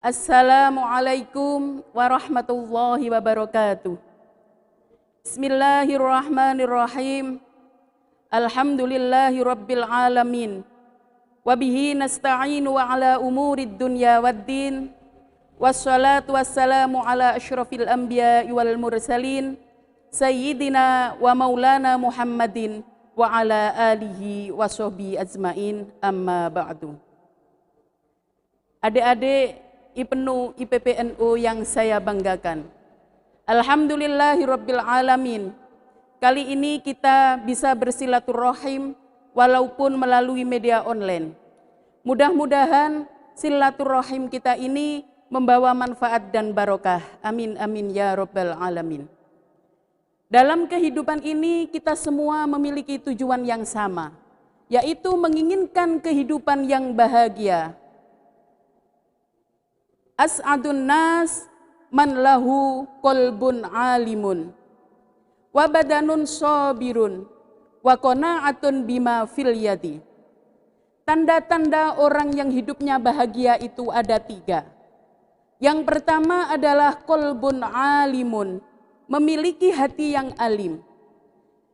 Assalamualaikum warahmatullahi wabarakatuh. Bismillahirrahmanirrahim. Alhamdulillahi rabbil alamin. Wabihi nasta'inu wa ala umurid dunya waddin. Wassalatu wassalamu ala ashrafil anbiya wal mursalin. Sayyidina wa maulana Muhammadin wa ala alihi wa sahbihi ajmain, amma ba'du. Adik-adik IPNU IPPNU yang saya banggakan, alhamdulillahirabbil alamin. Kali ini kita bisa bersilaturahim walaupun melalui media online. Mudah-mudahan silaturahim kita ini membawa manfaat dan barokah. Amin amin ya rabbal alamin. Dalam kehidupan ini kita semua memiliki tujuan yang sama, yaitu menginginkan kehidupan yang bahagia. As'adun nas man lahu qalbun alimun wa badanun sabirun wa qana'atun bima fil yadi. Tanda-tanda orang yang hidupnya bahagia itu ada 3. Yang pertama adalah qalbun alimun, memiliki hati yang alim.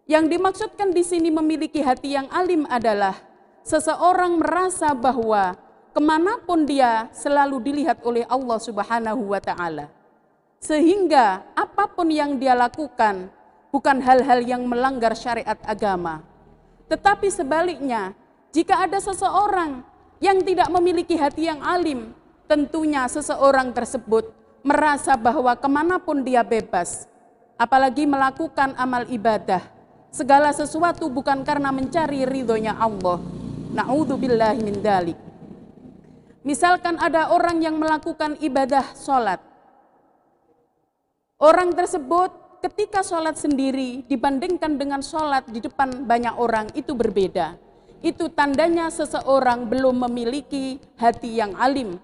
Yang dimaksudkan di sini memiliki hati yang alim adalah seseorang merasa bahwa kemanapun dia selalu dilihat oleh Allah Subhanahu wa Ta'ala, sehingga apapun yang dia lakukan bukan hal-hal yang melanggar syariat agama. Tetapi sebaliknya, jika ada seseorang yang tidak memiliki hati yang alim, tentunya seseorang tersebut merasa bahwa kemanapun dia bebas, apalagi melakukan amal ibadah, segala sesuatu bukan karena mencari ridhonya Allah. Na'udzubillahi min dzalik. Misalkan ada orang yang melakukan ibadah sholat. Orang tersebut ketika sholat sendiri dibandingkan dengan sholat di depan banyak orang itu berbeda. Itu tandanya seseorang belum memiliki hati yang alim.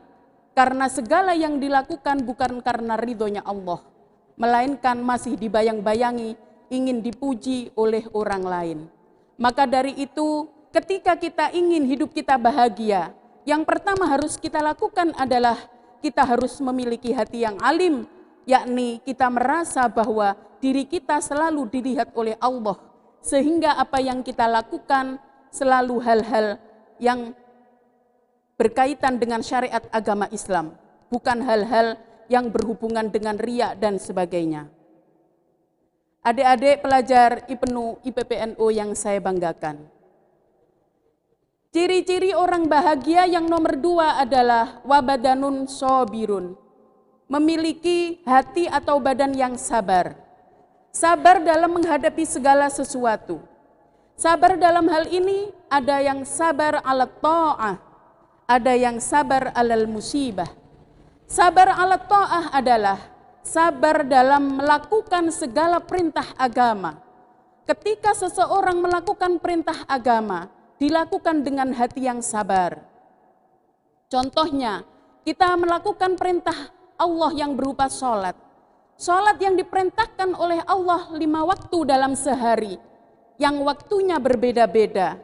Karena segala yang dilakukan bukan karena ridhonya Allah, melainkan masih dibayang-bayangi ingin dipuji oleh orang lain. Maka dari itu ketika kita ingin hidup kita bahagia, yang pertama harus kita lakukan adalah kita harus memiliki hati yang alim, yakni kita merasa bahwa diri kita selalu dilihat oleh Allah, sehingga apa yang kita lakukan selalu hal-hal yang berkaitan dengan syariat agama Islam, bukan hal-hal yang berhubungan dengan riya dan sebagainya. Adik-adik pelajar IPNU IPPNU yang saya banggakan, ciri-ciri orang bahagia yang nomor 2 adalah wabadanun sobirun, memiliki hati atau badan yang sabar. Sabar dalam menghadapi segala sesuatu. Sabar dalam hal ini ada yang sabar ala ta'ah, ada yang sabar alal musibah. Sabar ala ta'ah adalah sabar dalam melakukan segala perintah agama. Ketika seseorang melakukan perintah agama, dilakukan dengan hati yang sabar. Contohnya, kita melakukan perintah Allah yang berupa sholat. Sholat yang diperintahkan oleh Allah 5 waktu dalam sehari, yang waktunya berbeda-beda.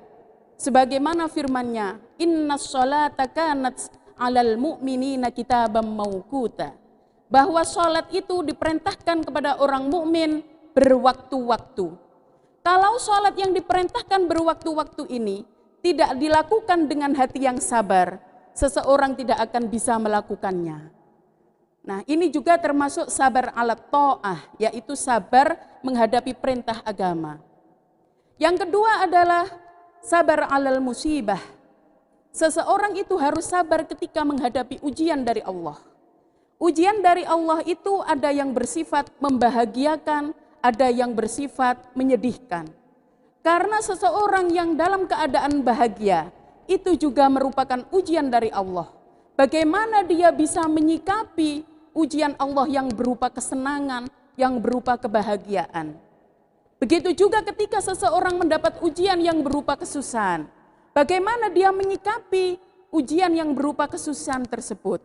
Sebagaimana firman-Nya, innas sholata kanat 'alal mu'minina kitaban mauquta. Bahwa sholat itu diperintahkan kepada orang mukmin berwaktu-waktu. Kalau sholat yang diperintahkan berwaktu-waktu ini tidak dilakukan dengan hati yang sabar, seseorang tidak akan bisa melakukannya. Nah, ini juga termasuk sabar ala ta'ah, yaitu sabar menghadapi perintah agama. Yang kedua adalah sabar alal musibah. Seseorang itu harus sabar ketika menghadapi ujian dari Allah. Ujian dari Allah itu ada yang bersifat membahagiakan, ada yang bersifat menyedihkan. Karena seseorang yang dalam keadaan bahagia, itu juga merupakan ujian dari Allah. Bagaimana dia bisa menyikapi ujian Allah yang berupa kesenangan, yang berupa kebahagiaan. Begitu juga ketika seseorang mendapat ujian yang berupa kesusahan. Bagaimana dia menyikapi ujian yang berupa kesusahan tersebut.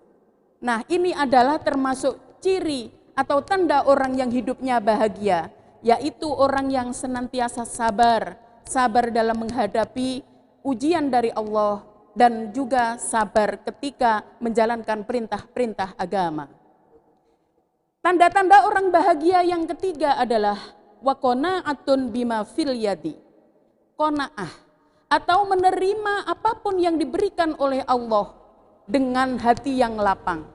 Nah, ini adalah termasuk ciri atau tanda orang yang hidupnya bahagia, yaitu orang yang senantiasa sabar dalam menghadapi ujian dari Allah dan juga sabar ketika menjalankan perintah-perintah agama. Tanda-tanda orang bahagia yang ketiga adalah wa qanaatun bima fil yadi. Qanaah atau menerima apapun yang diberikan oleh Allah dengan hati yang lapang.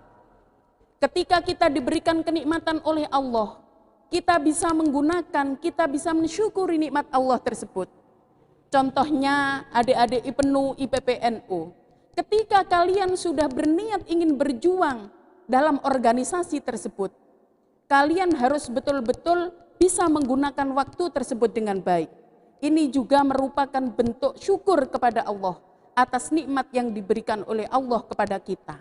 Ketika kita diberikan kenikmatan oleh Allah, kita bisa menggunakan, kita bisa mensyukuri nikmat Allah tersebut. Contohnya adik-adik IPNU, IPPNU. Ketika kalian sudah berniat ingin berjuang dalam organisasi tersebut, kalian harus betul-betul bisa menggunakan waktu tersebut dengan baik. Ini juga merupakan bentuk syukur kepada Allah atas nikmat yang diberikan oleh Allah kepada kita.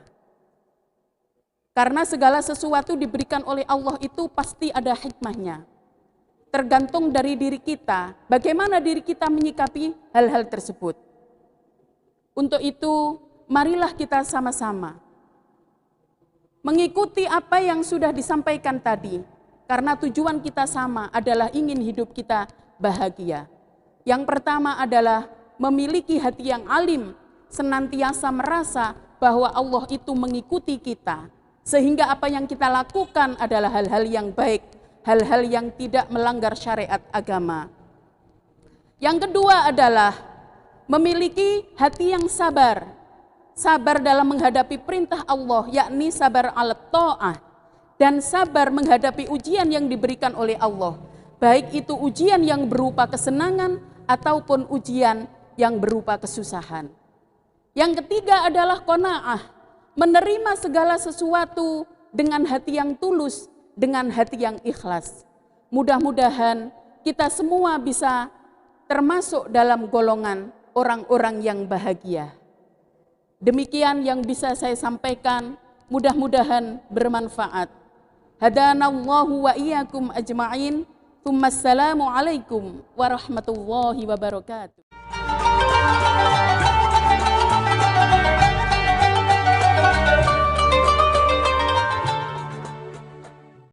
Karena segala sesuatu diberikan oleh Allah itu pasti ada hikmahnya. Tergantung dari diri kita, bagaimana diri kita menyikapi hal-hal tersebut. Untuk itu, marilah kita sama-sama mengikuti apa yang sudah disampaikan tadi, karena tujuan kita sama adalah ingin hidup kita bahagia. Yang pertama adalah memiliki hati yang alim, senantiasa merasa bahwa Allah itu mengikuti kita, sehingga apa yang kita lakukan adalah hal-hal yang baik, hal-hal yang tidak melanggar syariat agama. Yang kedua adalah memiliki hati yang sabar. Sabar dalam menghadapi perintah Allah, yakni sabar ala ta'ah, dan sabar menghadapi ujian yang diberikan oleh Allah, baik itu ujian yang berupa kesenangan ataupun ujian yang berupa kesusahan. Yang ketiga adalah qanaah, menerima segala sesuatu dengan hati yang tulus, dengan hati yang ikhlas. Mudah-mudahan kita semua bisa termasuk dalam golongan orang-orang yang bahagia. Demikian yang bisa saya sampaikan, mudah-mudahan bermanfaat. Hadanallahu wa iyyakum ajma'in. Assalamualaikum warahmatullahi wabarakatuh.